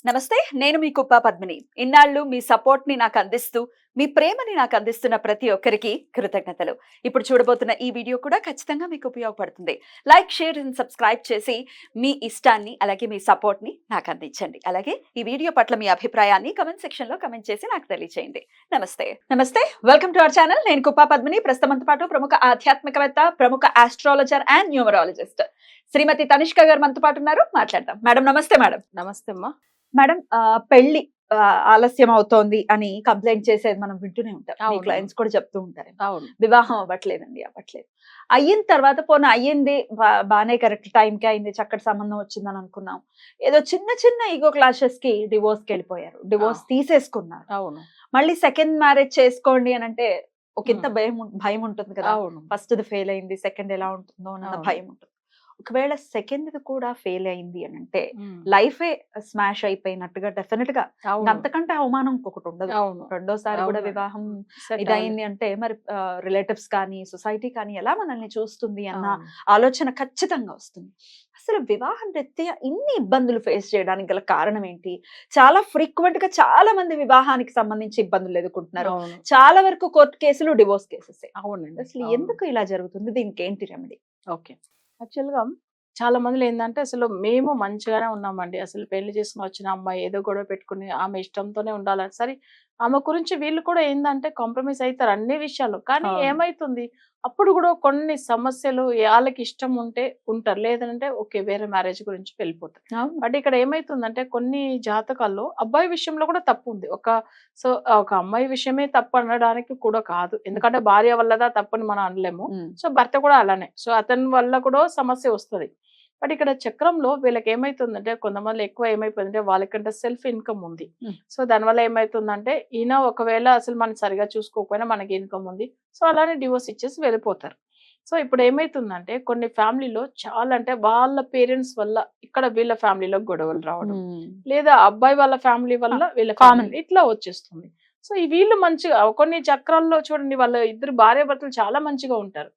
నమస్తే. నేను మీ కుప్ప పద్మిని. ఇన్నాళ్ళు మీ సపోర్ట్‌ని నాకందిస్తూ, మీ ప్రేమని నాకందిస్తున్న ప్రతి ఒక్కరికి కృతజ్ఞతలు. ఇప్పుడు చూడబోతున్న ఈ వీడియో కూడా ఖచ్చితంగా మీకు ఉపయోగపడుతుంది. లైక్, షేర్ అండ్ సబ్స్క్రైబ్ చేసి మీ ఇష్టాన్ని, అలాగే మీ సపోర్ట్‌ని నాకందించండి. అలాగే ఈ వీడియో పట్ల మీ అభిప్రాయాన్ని కామెంట్ సెక్షన్‌లో కామెంట్ చేసి నాకు తెలియజేయండి. నమస్తే. నమస్తే. Welcome to our channel. నేను కుప్ప పద్మిని. ప్రస్తుతం మనతో పాటు ప్రముఖ ఆధ్యాత్మికవేత్త, ప్రముఖ ఆస్ట్రాలజర్ అండ్ న్యూమరాలజిస్ట్ శ్రీమతి తనిష్క గారు మనతో పాటు ఉన్నారు. మాట్లాడదాం. మేడం నమస్తే మేడం. నమస్తే అమ్మా. మేడం పెళ్లి ఆలస్యం అవుతోంది అని కంప్లైంట్ చేసేది మనం వింటూనే ఉంటాం. మీ అవును. క్లయింట్స్ కూడా చెప్తూ ఉంటారు. అవును. వివాహం అవ్వట్లేదండి, అవ్వట్లేదు. అయిన తర్వాత అయ్యింది, బానే కరెక్ట్ టైంకి అయింది, చక్కటి సంబంధం వచ్చిందని అనుకున్నాం. ఏదో చిన్న చిన్న ఈగో క్లాషెస్ కి డివోర్స్కి వెళ్ళిపోయారు, డివోర్స్ తీసేసుకున్నారు. అవును. మళ్ళీ సెకండ్ మ్యారేజ్ చేసుకోండి అని అంటే ఒక ఇంత భయం ఉంటుంది కదా. అవును. ఫస్ట్ ఫెయిల్ అయింది, సెకండ్ ఎలా ఉంటుందో అన్న అవును. భయం ఉంటుంది. ఒకవేళ సెకండ్ కూడా ఫెయిల్ అయింది అని అంటే ఉమ్. లైఫే స్మాష్ అయిపోయినట్టుగా డెఫినెట్ గా అవును. అంతకంటే అవమానం ఇంకొకటి ఉండదు. అవును. రెండోసారి కూడా అవును. వివాహం Set ఇదయింది అంటే మరి రిలేటివ్స్ కానీ సొసైటీ కానీ ఎలా మనల్ని చూస్తుంది అన్న అవును. ఆలోచన ఖచ్చితంగా వస్తుంది. అసలు వివాహం రీత్యా ఇన్ని ఇబ్బందులు ఫేస్ చేయడానికి గల కారణం ఏంటి? చాలా ఫ్రీక్వెంట్ గా చాలా మంది వివాహానికి సంబంధించి ఇబ్బందులు ఎదుర్కొంటున్నారు. అవును. చాలా వరకు కోర్టు కేసులు, డివోర్స్ కేసెస్. అవునండి. అసలు అవును. ఎందుకు ఇలా జరుగుతుంది? దీనికి ఏంటి రెమెడీ? ఓకే. యాక్చువల్‌గా చాలా మందిలో ఏందంటే అసలు మేము మంచిగానే ఉన్నామండి. అసలు పెళ్లి చేసుకొని వచ్చిన అమ్మాయి ఏదో గొడవ పెట్టుకుని ఆమె ఇష్టంతోనే ఉండాలని సరే ఆమె గురించి వీళ్ళు కూడా ఏందంటే కాంప్రమైజ్ అయితారు అన్ని విషయాల్లో. కానీ అవును. ఏమైతుంది అప్పుడు కూడా కొన్ని సమస్యలు వాళ్ళకి ఇష్టం ఉంటే ఉంటారు. లేదంటే ఓకే వేరే మ్యారేజ్ గురించి వెళ్ళిపోతారు. అవును. బట్ ఇక్కడ ఏమైతుందంటే కొన్ని జాతకాల్లో అబ్బాయి విషయంలో కూడా తప్పు ఉంది. ఒక అమ్మాయి విషయమే తప్పు అనడానికి కూడా కాదు. ఎందుకంటే భార్య వల్లదా తప్పని మనం అనలేము. ఉమ్. సో భర్త కూడా అలానే. సో అతని వల్ల కూడా సమస్య వస్తది. బట్ ఇక్కడ చక్రంలో వీళ్ళకి ఏమైతుందంటే కొంతమంది ఎక్కువ ఏమైపోయిందంటే వాళ్ళకంటే సెల్ఫ్ ఇన్కమ్ ఉంది. ఉమ్. సో దానివల్ల ఏమైతుందంటే ఈయన ఒకవేళ అసలు మనం సరిగా చూసుకోకపోయినా మనకి ఇన్కమ్ ఉంది. సో అలానే డివోర్స్ ఇచ్చేసి వెళ్ళిపోతారు. సో ఇప్పుడు ఏమైతుందంటే కొన్ని ఫ్యామిలీలో చాలా అంటే వాళ్ళ పేరెంట్స్ వల్ల ఇక్కడ వీళ్ళ ఫ్యామిలీలో గొడవలు రావడం. ఉమ్. లేదా అబ్బాయి వాళ్ళ ఫ్యామిలీ వల్ల వీళ్ళ కామన్. ఫ్యామిలీ ఇట్లా వచ్చేస్తుంది. సో ఈ వీళ్ళు మంచిగా కొన్ని చక్రాల్లో చూడండి వాళ్ళ ఇద్దరు భార్యాభర్తలు చాలా మంచిగా ఉంటారు.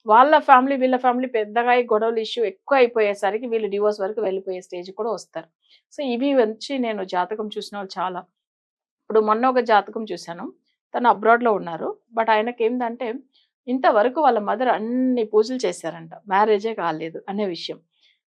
వాళ్ళ ఫ్యామిలీ వీళ్ళ ఫ్యామిలీ పెద్దగా గొడవలు ఇష్యూ ఎక్కువ అయిపోయేసరికి వీళ్ళు డివోర్స్ వరకు వెళ్ళిపోయే స్టేజ్ కూడా వస్తారు. సో ఇవి వచ్చి నేను జాతకం చూసిన వాళ్ళు చాలా. ఇప్పుడు మొన్న ఒక జాతకం చూశాను. తను అబ్రాడ్‌లో ఉన్నారు. బట్ ఆయనకేందంటే ఇంతవరకు వాళ్ళ మదర్ అన్ని పూజలు చేశారంట. మ్యారేజే కాలేదు అనే విషయం.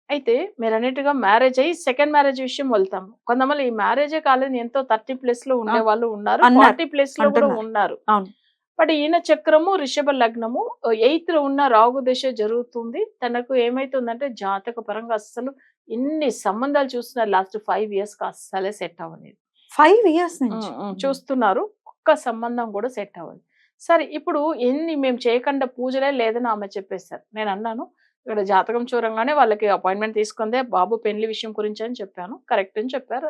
అయితే మీరన్నట్టుగా మ్యారేజ్ అయ్యి సెకండ్ మ్యారేజ్ విషయం వెళ్తాము. కొంతమంది ఈ మ్యారేజే కాలేదని ఎంతో 30+ ఉండేవాళ్ళు ఉన్నారు. అన్నారు. 40+ కూడా అంటున్నారు. ఉన్నారు. అవును. బట్ ఈయన చక్రము వృషభ లగ్నము 8th లో ఉన్న రాహు దశ జరుగుతుంది. తనకు ఏమైతుందంటే జాతక పరంగా అస్సలు ఇన్ని సంబంధాలు చూస్తున్నారు లాస్ట్ 5 ఇయర్స్ కి అస్సలే సెట్ అవ్వలేదు. 5 ఇయర్స్ నుంచి చూస్తున్నారు. ఒక్క సంబంధం కూడా సెట్ అవ్వదు. సరే ఇప్పుడు మేము చేయకుండా పూజలే లేదని ఆమె చెప్పేశారు. నేను అన్నాను ఇక్కడ జాతకం చూడంగానే వాళ్ళకి అపాయింట్మెంట్ తీసుకుందే బాబు పెళ్లి విషయం గురించి అని చెప్పాను. కరెక్ట్ అని చెప్పారు.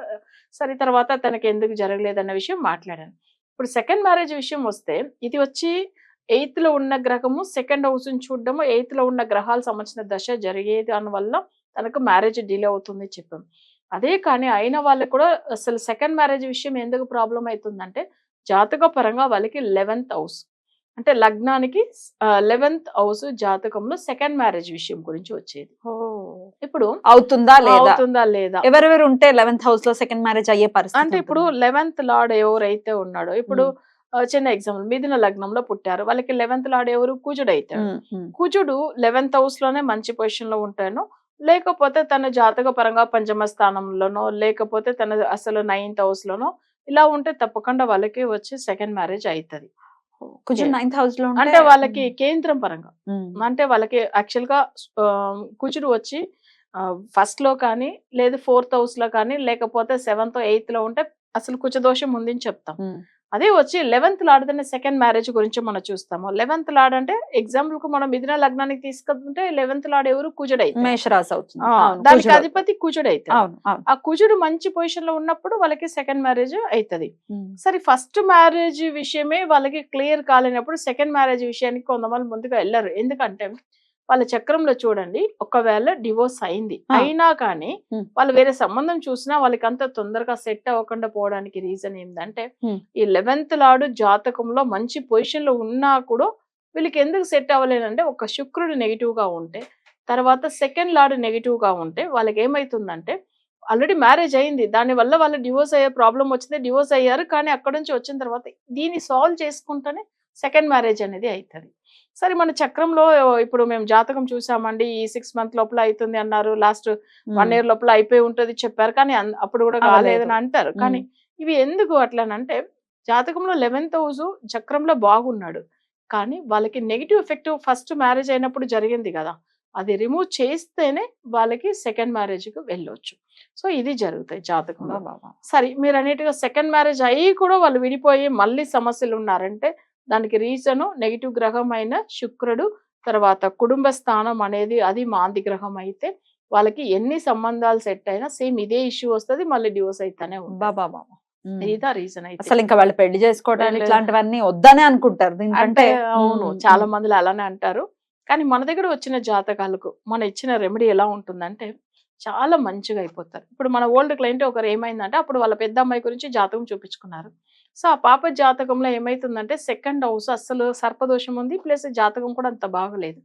సరే తర్వాత తనకి ఎందుకు జరగలేదన్న విషయం మాట్లాడాను. ఇప్పుడు సెకండ్ మ్యారేజ్ విషయం వస్తే ఇది వచ్చి 8th లో ఉన్న గ్రహము సెకండ్ హౌస్ ని చూడడము 8th లో ఉన్న గ్రహాలు సంబంధించిన దశ జరిగేది దానివల్ల తనకు మ్యారేజ్ డిలే అవుతుంది చెప్పాం. అదే కానీ అయిన వాళ్ళకి కూడా అసలు సెకండ్ మ్యారేజ్ విషయం ఎందుకు ప్రాబ్లం అవుతుందంటే జాతక పరంగా వాళ్ళకి 11th హౌస్ అంటే లగ్నానికి 11th హౌస్ జాతకంలో సెకండ్ మ్యారేజ్ విషయం గురించి వచ్చేది. ఇప్పుడు అవుతుందా లేదా ఎవరెవరు ఉంటే 11th హౌస్ లో సెకండ్ మ్యారేజ్ అయ్యే పరిస్థితి అంటే ఇప్పుడు 11th లార్డ్ ఎవరైతే ఉన్నాడో ఇప్పుడు చిన్న ఎగ్జాంపుల్ మిథున లగ్నంలో పుట్టారు. వాళ్ళకి 11th లార్డ్ ఎవరు? కుజుడు అవుతాడు. కుజుడు 11th హౌస్ లోనే మంచి పొజిషన్ లో ఉంటాను. లేకపోతే తన జాతక పరంగా పంచమ స్థానంలోనో లేకపోతే తన అసలు 9th హౌస్ లోనో ఇలా ఉంటే తప్పకుండా వాళ్ళకి వచ్చి సెకండ్ మ్యారేజ్ అవుతుంది. కుజుడు 9th హౌస్ లో అంటే వాళ్ళకి కేంద్రం పరంగా అంటే వాళ్ళకి యాక్చువల్ గా కుజుడు వచ్చి ఫస్ట్ లో కానీ లేదు 4th హౌస్ లో కానీ లేకపోతే 7th 8th లో ఉంటే అసలు కుజదోషం ఉందని చెప్తాం. అదే వచ్చి 11th లార్డ్ అనే సెకండ్ మ్యారేజ్ గురించి మనం చూస్తాము. 11th లార్డ్ అంటే ఎగ్జాంపుల్ కు మనం మిథున లగ్నానికి తీసుకుంటే 11th లార్డ్ ఎవరు? కుజుడైతే మేషరాశి అవుతుంది. దానికి అధిపతి కుజుడైతే అవును. ఆ కుజుడు మంచి పొజిషన్ లో ఉన్నప్పుడు వాళ్ళకి సెకండ్ మ్యారేజ్ అవుతుంది. సరే ఫస్ట్ మ్యారేజ్ విషయమే వాళ్ళకి క్లియర్ కాలేనప్పుడు సెకండ్ మ్యారేజ్ విషయానికి కొంతమంది ముందుగా వెళ్ళరు. ఎందుకంటే వాళ్ళ చక్రంలో చూడండి ఒకవేళ డివోర్స్ అయింది అయినా కానీ వాళ్ళు వేరే సంబంధం చూసినా వాళ్ళకి అంత తొందరగా సెట్ అవ్వకుండా పోవడానికి రీజన్ ఏంటంటే ఈ 11th లార్డ్ జాతకంలో మంచి పొజిషన్ లో ఉన్నా కూడా వీళ్ళకి ఎందుకు సెట్ అవ్వలేదంటే ఒక శుక్రుడు నెగిటివ్ గా ఉంటే తర్వాత సెకండ్ లార్డ్ నెగిటివ్ గా ఉంటే వాళ్ళకి ఏమైతుందంటే ఆల్రెడీ మ్యారేజ్ అయింది, దాని వల్ల వాళ్ళు డివోర్స్ అయ్యే ప్రాబ్లం వచ్చింది, డివోర్స్ అయ్యారు. కానీ అక్కడ నుంచి వచ్చిన తర్వాత దీన్ని సాల్వ్ చేసుకుంటేనే సెకండ్ మ్యారేజ్ అనేది అవుతుంది. సరే మన చక్రంలో ఇప్పుడు మేము జాతకం చూసామండి, ఈ 6 month లోపల అవుతుంది అన్నారు, లాస్ట్ 1 year లోపల అయిపోయి ఉంటుంది చెప్పారు, కానీ అప్పుడు కూడా కాలేదని అంటారు. కానీ ఇవి ఎందుకు అట్లనంటే జాతకంలో 11th house చక్రంలో బాగున్నాడు, కానీ వాళ్ళకి నెగిటివ్ ఎఫెక్ట్ ఫస్ట్ మ్యారేజ్ అయినప్పుడు జరిగింది కదా, అది రిమూవ్ చేస్తేనే వాళ్ళకి సెకండ్ మ్యారేజ్కి వెళ్ళొచ్చు. సో ఇది జరుగుతాయి జాతకంలో. సరే మీరు అన్నిటిగా సెకండ్ మ్యారేజ్ అయ్యి కూడా వాళ్ళు విడిపోయి మళ్ళీ సమస్యలు ఉన్నారంటే దానికి రీజను నెగిటివ్ గ్రహం అయిన శుక్రుడు, తర్వాత కుటుంబ స్థానం అనేది అది మాంది గ్రహం అయితే వాళ్ళకి ఎన్ని సంబంధాలు సెట్ అయినా సేమ్ ఇదే ఇష్యూ వస్తుంది, మళ్ళీ డివోర్స్ అయితేనే ఉంటుంది. ఇదా రీజన్ అయితే. అసలు ఇంకా వాళ్ళు పెళ్లి చేసుకోవడానికి ఇట్లాంటివన్నీ వద్దనే అనుకుంటారు. అంటే అవును, చాలా మంది అలానే అంటారు. కానీ మన దగ్గర వచ్చిన జాతకాలకు మన ఇచ్చిన రెమెడీ ఎలా ఉంటుందంటే చాలా మంచిగా అయిపోతారు. ఇప్పుడు మన ఓల్డ్ క్లయింట్ ఒకరు ఏమైందంటే అప్పుడు వాళ్ళ పెద్ద అమ్మాయి గురించి జాతకం చూపించుకున్నారు. సో ఆ పాప జాతకంలో ఏమైతుందంటే సెకండ్ హౌస్ అస్సలు సర్పదోషం ఉంది, ప్లస్ జాతకం కూడా అంత బాగలేదు.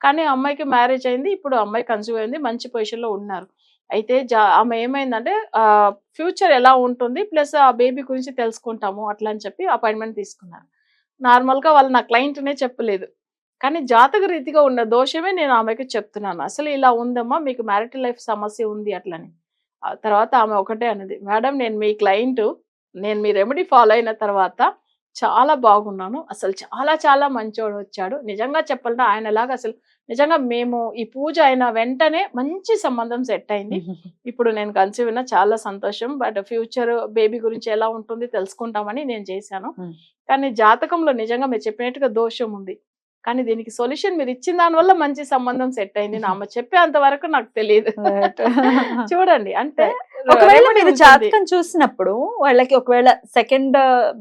కానీ అమ్మాయికి మ్యారేజ్ అయింది, ఇప్పుడు అమ్మాయి కన్సీవ్ అయింది, మంచి పొజిషన్లో ఉన్నారు. అయితే ఆమె ఏమైందంటే ఫ్యూచర్ ఎలా ఉంటుంది ప్లస్ ఆ బేబీ గురించి తెలుసుకుంటాము అట్లా అని చెప్పి అపాయింట్మెంట్ తీసుకున్నారు. నార్మల్గా వాళ్ళు నా క్లయింట్నే చెప్పలేదు, కానీ జాతక రీతిగా ఉన్న దోషమే నేను ఆమెకి చెప్తున్నాను. అసలు ఇలా ఉందమ్మా, మీకు మ్యారిటల్ లైఫ్ సమస్య ఉంది అట్లని. ఆ తర్వాత ఆమె ఒకటే అన్నది, మేడం నేను మీ క్లయింట్, నేను మీ రెమెడీ ఫాలో అయిన తర్వాత చాలా బాగున్నాను, అసలు చాలా చాలా మంచోడు వచ్చాడు. నిజంగా చెప్పాలంటే ఆయనలాగా అసలు నిజంగా మేము ఈ పూజ అయిన వెంటనే మంచి సంబంధం సెట్ అయింది. ఇప్పుడు నేను కన్సీవ్ అయినా చాలా సంతోషం, బట్ ఫ్యూచర్ బేబీ గురించి ఎలా ఉంటుంది తెలుసుకుంటామని నేను చేశాను. కానీ జాతకంలో నిజంగా మీరు చెప్పినట్టుగా దోషం ఉంది, కానీ దీనికి సొల్యూషన్ మీరు ఇచ్చిన దాని వల్ల మంచి సంబంధం సెట్ అయింది. నా అమ్మ చెప్పేంత వరకు నాకు తెలియదు. చూడండి అంటే ఒకవేళ మీరు జాతకం చూసినప్పుడు వాళ్ళకి ఒకవేళ సెకండ్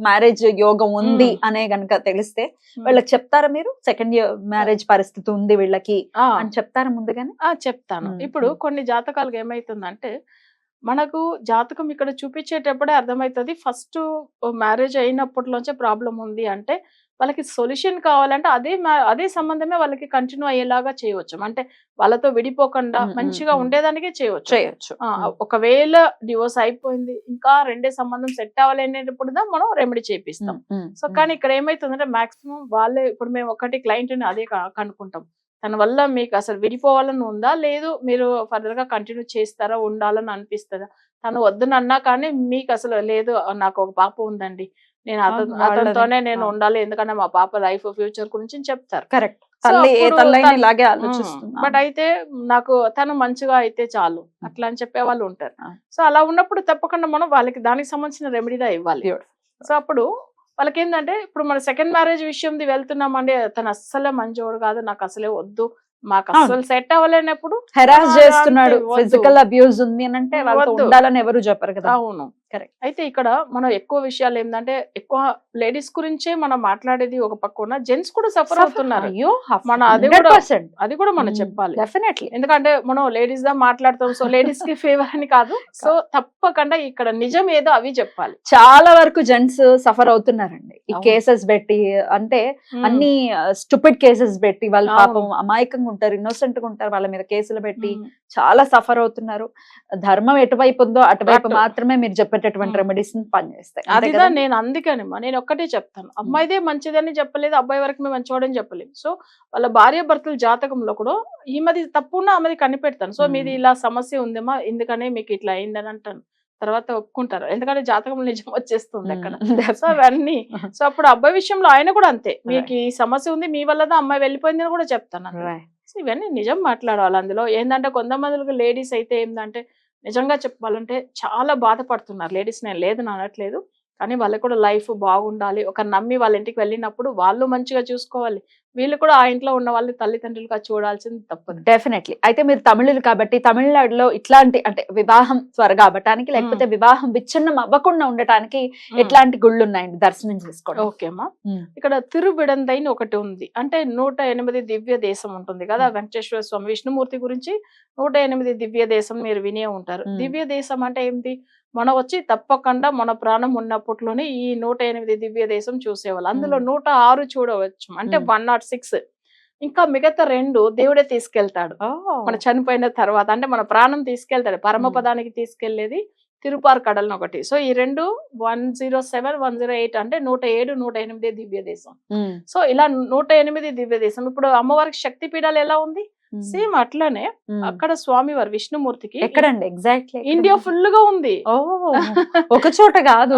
మ్యారేజ్ యోగం ఉంది అనే గనక తెలిస్తే వాళ్ళకి చెప్తారా మీరు సెకండ్ మ్యారేజ్ పరిస్థితి ఉంది వీళ్ళకి అని చెప్తారా ముందుగానే? చెప్తాను. ఇప్పుడు కొన్ని జాతకాలకు ఏమైతుందంటే మనకు జాతకం ఇక్కడ చూపించేటప్పుడే అర్థమవుతుంది ఫస్ట్ మ్యారేజ్ అయినప్పటిలోంచే ప్రాబ్లం ఉంది అంటే వాళ్ళకి సొల్యూషన్ కావాలంటే అదే సంబంధమే వాళ్ళకి కంటిన్యూ అయ్యేలాగా చేయవచ్చు. అంటే వాళ్ళతో విడిపోకుండా మంచిగా ఉండేదానికే చేయవచ్చు. ఒకవేళ డివోర్స్ అయిపోయింది ఇంకా రెండే సంబంధం సెట్ అవ్వాలనేటప్పుడు మనం రెమెడీ చేపిస్తాం. సో కానీ ఇక్కడ ఏమైతుందంటే మాక్సిమం వాళ్ళే, ఇప్పుడు మేము ఒకటి క్లయింట్ ని అదే కనుక్కుంటాం, తన వల్ల మీకు అసలు విడిపోవాలని ఉందా, లేదు మీరు ఫర్దర్ గా కంటిన్యూ చేస్తారా, ఉండాలని అనిపిస్తుందా, తను వద్దునన్నా కానీ మీకు అసలు లేదు నాకు ఒక పాప ఉందండి, నేను అతనితోనే నేను ఉండాలి, ఎందుకంటే మా పాప లైఫ్ ఫ్యూచర్ గురించి చెప్తారు. కరెక్ట్. బట్ అయితే నాకు తను మంచిగా అయితే చాలు అట్లా అని చెప్పే వాళ్ళు ఉంటారు. సో అలా ఉన్నప్పుడు తప్పకుండా మనం వాళ్ళకి దానికి సంబంధించిన రెమెడీగా ఇవ్వాలి. సో అప్పుడు వాళ్ళకి ఏంటంటే ఇప్పుడు మన సెకండ్ మ్యారేజ్ విషయంది వెళ్తున్నామండి, తను అస్సలే మంచోడు కాదు, నాకు అసలే వద్దు, మాకు అసలు సెట్ అవ్వలేనప్పుడు హెరాస్ చేస్తున్నాడు, ఫిజికల్ అబ్యూస్ ఉంది అని అంటే ఉండాలని ఎవరు చెప్పరు కదా. అవును కరెక్ట్. అయితే ఇక్కడ మనం ఎక్కువ విషయాలు ఏంటంటే ఎక్కువ లేడీస్ గురించే మనం మాట్లాడేది ఒక పక్కన, జెంట్స్ కూడా సఫర్ అవుతున్నారు. మన అది కూడా మనం చెప్పాలి డెఫినెట్లీ, ఎందుకంటే మనం లేడీస్ గా మాట్లాడతాం, సో లేడీస్ కి ఫేవర్ అని కాదు, సో తప్పకుండా ఇక్కడ నిజం ఏదో అవి చెప్పాలి. చాలా వరకు జెంట్స్ సఫర్ అవుతున్నారండి ఈ కేసెస్ పెట్టి, అంటే అన్ని స్టూపిడ్ కేసెస్ పెట్టి వాళ్ళు పాపం అమాయకంగా ఉంటారు, ఇన్నోసెంట్ గా ఉంటారు, వాళ్ళ మీద కేసులు పెట్టి చాలా సఫర్ అవుతున్నారు. ధర్మం ఎటువైపు ఉందో అటువైపు మాత్రమే మీరు చెప్పేటటువంటి రెమెడీస్ పనిచేస్తాయి. అదిదా నేను అందుకనమ్మా నేను ఒక్కటే చెప్తాను, అమ్మాయిదే మంచిదని చెప్పలేదు, అబ్బాయి వరకు మేము మంచివాడని చెప్పలేదు. సో వాళ్ళ భార్య భర్తల జాతకంలో కూడా ఈమెది తప్పున్నా ఆమెది కనిపెడతాను. సో మీది ఇలా సమస్య ఉందేమా, ఎందుకనే మీకు ఇట్లా అయిందని అంటాను, తర్వాత ఒప్పుకుంటారు, ఎందుకంటే జాతకం నిజం వచ్చేస్తుంది అక్కడ. సో అవన్నీ సో అప్పుడు అబ్బాయి విషయంలో ఆయన కూడా అంతే, మీకు ఈ సమస్య ఉంది, మీ వల్లదా అమ్మాయి వెళ్ళిపోయిందని కూడా చెప్తాను. సో ఇవన్నీ నిజం మాట్లాడాలి. అందులో ఏంటంటే కొంతమందికి లేడీస్ అయితే ఏంటంటే నిజంగా చెప్పాలంటే చాలా బాధపడుతున్నారు. లేడీస్ నేను లేదని అనట్లేదు, కానీ వాళ్ళకి కూడా లైఫ్ బాగుండాలి, ఒక నమ్మి వాళ్ళ ఇంటికి వెళ్ళినప్పుడు వాళ్ళు మంచిగా చూసుకోవాలి, వీళ్ళు కూడా ఆ ఇంట్లో ఉన్న వాళ్ళని తల్లిదండ్రులుగా చూడాల్సింది తప్పదు. డెఫినెట్లీ. అయితే మీరు తమిళులు కాబట్టి తమిళనాడులో ఇట్లాంటి అంటే వివాహం త్వరగా అవ్వటానికి లేకపోతే వివాహం విచ్ఛిన్నం అవ్వకుండా ఉండటానికి ఎట్లాంటి గుళ్ళు ఉన్నాయండి దర్శనం చేసుకోవడం? ఓకేమా, ఇక్కడ తిరువిడందైని ఒకటి ఉంది, అంటే 108 దివ్య దేశం ఉంటుంది కదా, వెంకటేశ్వర స్వామి విష్ణుమూర్తి గురించి 108 దివ్య దేశం మీరు వినే ఉంటారు. దివ్య దేశం అంటే ఏంటి, మనం వచ్చి తప్పకుండా మన ప్రాణం ఉన్నప్పట్లోనే ఈ 108 దివ్య దేశం చూసేవాళ్ళు, అందులో 106 చూడవచ్చు, అంటే 106. ఇంకా మిగతా 2 దేవుడే తీసుకెళ్తాడు. మన చనిపోయిన తర్వాత అంటే మన ప్రాణం తీసుకెళ్తాడు. పరమపదానికి తీసుకెళ్లేది తిరుపార్కడల్ ఒకటి. సో ఈ 2 107, 108 అంటే 107, 108 దివ్య దేశం. సో ఇలా 108 దివ్య దేశం. ఇప్పుడు అమ్మవారికి శక్తి పీఠాలు ఎలా ఉంది, సేమ్ అట్లానే అక్కడ స్వామివారి విష్ణుమూర్తికి ఎక్కడండి ఎగ్జాక్ట్లీ? ఇండియా ఫుల్ గా ఉంది. ఒక చోట కాదు.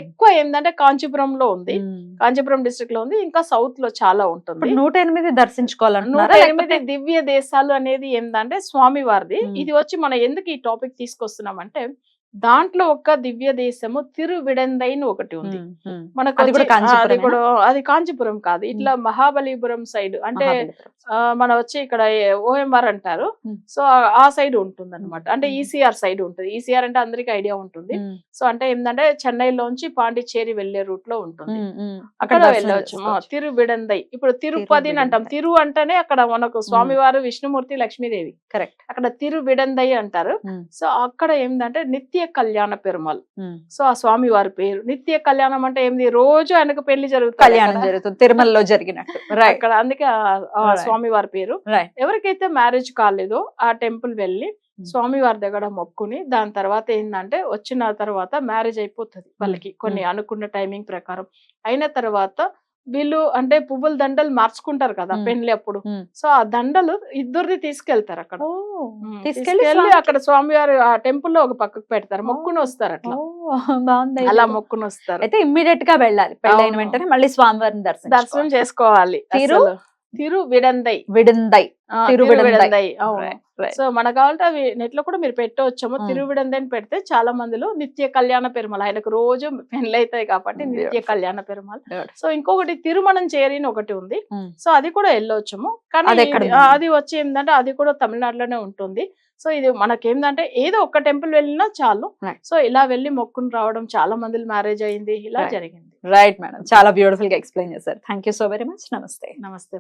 ఎక్కువ ఏంటంటే కాంచీపురంలో ఉంది, కాంచీపురం డిస్ట్రిక్ట్ లో ఉంది, ఇంకా సౌత్ లో చాలా ఉంటుంది. 108 దర్శించుకోవాలంటున్నారా? 108 దివ్య దేశాలు అనేది ఏంటంటే స్వామి వారిది. ఇది వచ్చి మనం ఎందుకు ఈ టాపిక్ తీసుకొస్తున్నాం అంటే, దాంట్లో ఒక దివ్య దేశము తిరువిడందైని ఒకటి ఉంది మనకు. అది కాంచీపురం కాదు, ఇట్లా మహాబలిపురం సైడ్ అంటే మన వచ్చి ఇక్కడ ఓఎంఆర్ అంటారు. సో ఆ సైడ్ ఉంటుంది అనమాట. అంటే ఈసీఆర్ సైడ్ ఉంటుంది. ఈసీఆర్ అంటే అందరికి ఐడియా ఉంటుంది. సో అంటే ఏంటంటే చెన్నైలోంచి పాండిచ్చేరి వెళ్లే రూట్ లో ఉంటుంది. అక్కడ వెళ్ళవచ్చు. తిరువిడందై. ఇప్పుడు తిరుపతి అంటాం. తిరు అంటేనే అక్కడ మనకు స్వామివారు విష్ణుమూర్తి లక్ష్మీదేవి. కరెక్ట్. అక్కడ తిరువిడందై అంటారు. సో అక్కడ ఏంటంటే నిత్య కళ్యాణ పెరుమాల్. సో ఆ స్వామి వారి పేరు నిత్య కళ్యాణం అంటే ఏంది, రోజు ఆయనకు పెళ్లి జరుగుతుంది, కళ్యాణం జరుగుతుంది తిరుమలలో జరిగినట్టు. అక్కడ అందుకే స్వామి వారి పేరు. ఎవరికైతే మ్యారేజ్ కాలేదో ఆ టెంపుల్ వెళ్ళి స్వామి వారి దగ్గర మొక్కుని దాని తర్వాత ఏంటంటే వచ్చిన తర్వాత మ్యారేజ్ అయిపోతుంది వాళ్ళకి కొన్ని అనుకున్న టైమింగ్ ప్రకారం. అయిన తర్వాత వీళ్ళు అంటే పువ్వుల దండలు మార్చుకుంటారు కదా పెళ్లి అప్పుడు. సో ఆ దండలు ఇద్దరిది తీసుకెళ్తారు అక్కడ. తీసుకెళ్లి అక్కడ స్వామివారి ఆ టెంపుల్ లో ఒక పక్కకు పెడతారు, మొక్కుని వస్తారు. అట్లా బాగుంది. అలా మొక్కుని వస్తారు. అయితే ఇమ్మీడియట్ గా వెళ్ళాలి, పెళ్ళైన వెంటనే మళ్ళీ స్వామివారిని దర్శనం చేసుకోవాలి. తిరువిడందై. తిరువిడందై. సో మనకు కావాలంటే అవి నెట్ లో కూడా మీరు పెట్టవచ్చాము. తిరువిడందై పెడితే చాలా మందిలో నిత్య కళ్యాణ పెరుమాల్, ఆయనకు రోజు పెళ్లి అవుతాయి కాబట్టి నిత్య కళ్యాణ పెరుమాల్. సో ఇంకొకటి తిరుమణం చేరిని ఒకటి ఉంది. సో అది కూడా వెళ్ళవచ్చాము. కానీ అది వచ్చి ఏంటంటే అది కూడా తమిళనాడులోనే ఉంటుంది. సో ఇది మనకేందంటే ఏదో ఒక టెంపుల్ వెళ్ళినా చాలు. సో ఇలా వెళ్ళి మొక్కుని రావడం, చాలా మంది మ్యారేజ్ అయింది, ఇలా జరిగింది. రైట్ మేడం, చాలా బ్యూటిఫుల్ గా ఎక్స్ప్లెయిన్ చేశారు. Thank you so very much. నమస్తే. నమస్తే.